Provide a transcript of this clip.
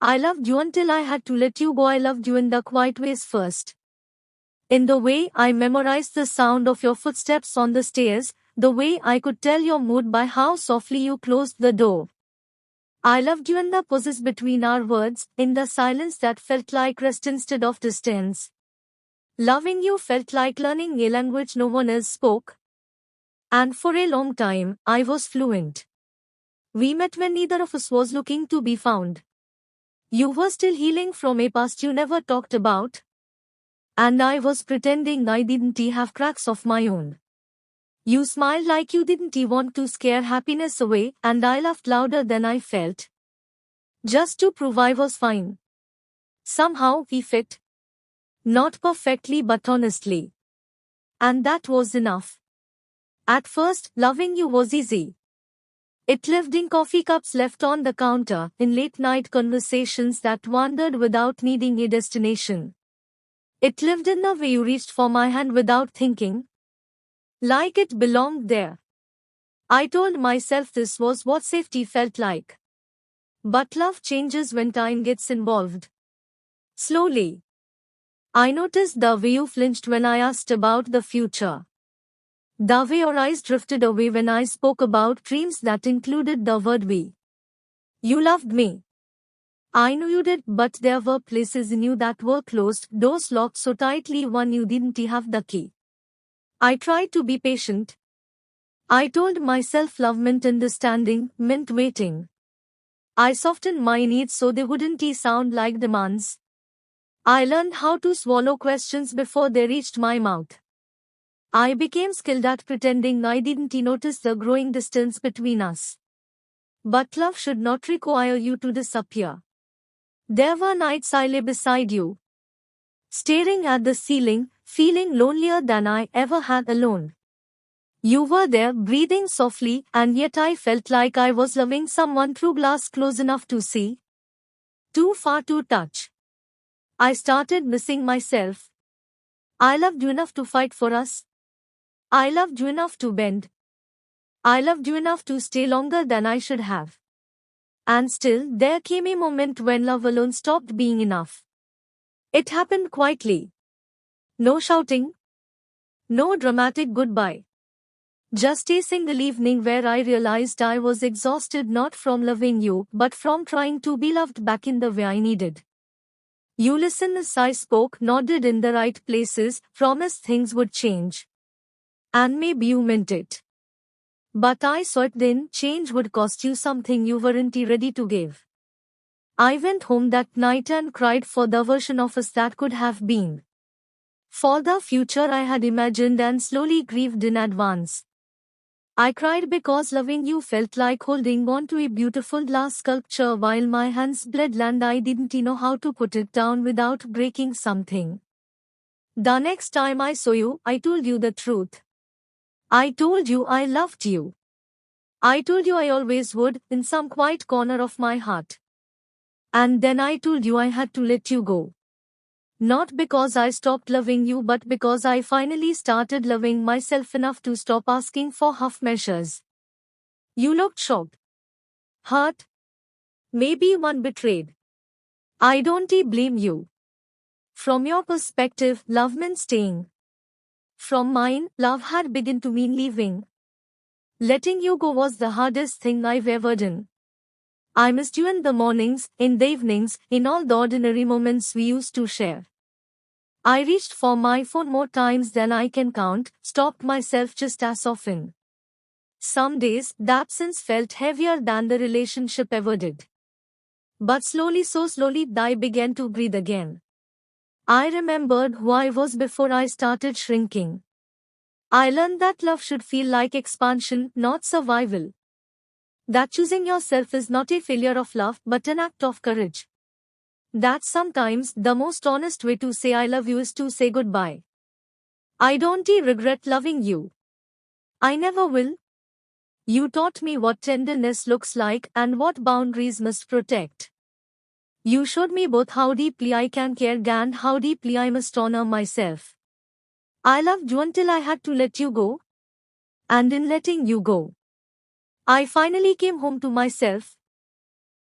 I loved you until I had to let you go. I loved you in the quiet ways first. In the way I memorized the sound of your footsteps on the stairs, the way I could tell your mood by how softly you closed the door. I loved you in the pauses between our words, in the silence that felt like rest instead of distance. Loving you felt like learning a language no one else spoke. And for a long time, I was fluent. We met when neither of us was looking to be found. You were still healing from a past you never talked about. And I was pretending I didn't have cracks of my own. You smiled like you didn't want to scare happiness away, and I laughed louder than I felt. Just to prove I was fine. Somehow we fit. Not perfectly but honestly. And that was enough. At first, loving you was easy. It lived in coffee cups left on the counter, in late-night conversations that wandered without needing a destination. It lived in the way you reached for my hand without thinking. Like it belonged there. I told myself this was what safety felt like. But love changes when time gets involved. Slowly. I noticed the way you flinched when I asked about the future. The way your eyes drifted away when I spoke about dreams that included the word we. You loved me. I knew you did, but there were places in you that were closed, doors locked so tightly one you didn't have the key. I tried to be patient. I told myself love meant understanding, meant waiting. I softened my needs so they wouldn't sound like demands. I learned how to swallow questions before they reached my mouth. I became skilled at pretending I didn't notice the growing distance between us. But love should not require you to disappear. There were nights I lay beside you, staring at the ceiling, feeling lonelier than I ever had alone. You were there, breathing softly, and yet I felt like I was loving someone through glass close enough to see, too far to touch. I started missing myself. I loved you enough to fight for us. I loved you enough to bend. I loved you enough to stay longer than I should have. And still, there came a moment when love alone stopped being enough. It happened quietly. No shouting. No dramatic goodbye. Just a single evening where I realized I was exhausted not from loving you, but from trying to be loved back in the way I needed. You listened as I spoke, nodded in the right places, promised things would change. And maybe you meant it. But I saw it then, change would cost you something you weren't ready to give. I went home that night and cried for the version of us that could have been. For the future I had imagined and slowly grieved in advance. I cried because loving you felt like holding on to a beautiful glass sculpture while my hands bled and I didn't know how to put it down without breaking something. The next time I saw you, I told you the truth. I told you I loved you. I told you I always would, in some quiet corner of my heart. And then I told you I had to let you go. Not because I stopped loving you, but because I finally started loving myself enough to stop asking for half measures. You looked shocked. Hurt. Maybe one betrayed. I don't blame you. From your perspective, love meant staying. From mine, love had begun to mean leaving. Letting you go was the hardest thing I've ever done. I missed you in the mornings, in the evenings, in all the ordinary moments we used to share. I reached for my phone more times than I can count, stopped myself just as often. Some days, the absence felt heavier than the relationship ever did. But slowly, so slowly, I began to breathe again. I remembered who I was before I started shrinking. I learned that love should feel like expansion, not survival. That choosing yourself is not a failure of love, but an act of courage. That sometimes the most honest way to say I love you is to say goodbye. I don't regret loving you. I never will. You taught me what tenderness looks like and what boundaries must protect. You showed me both how deeply I can care and how deeply I must honor myself. I loved you until I had to let you go. And in letting you go, I finally came home to myself.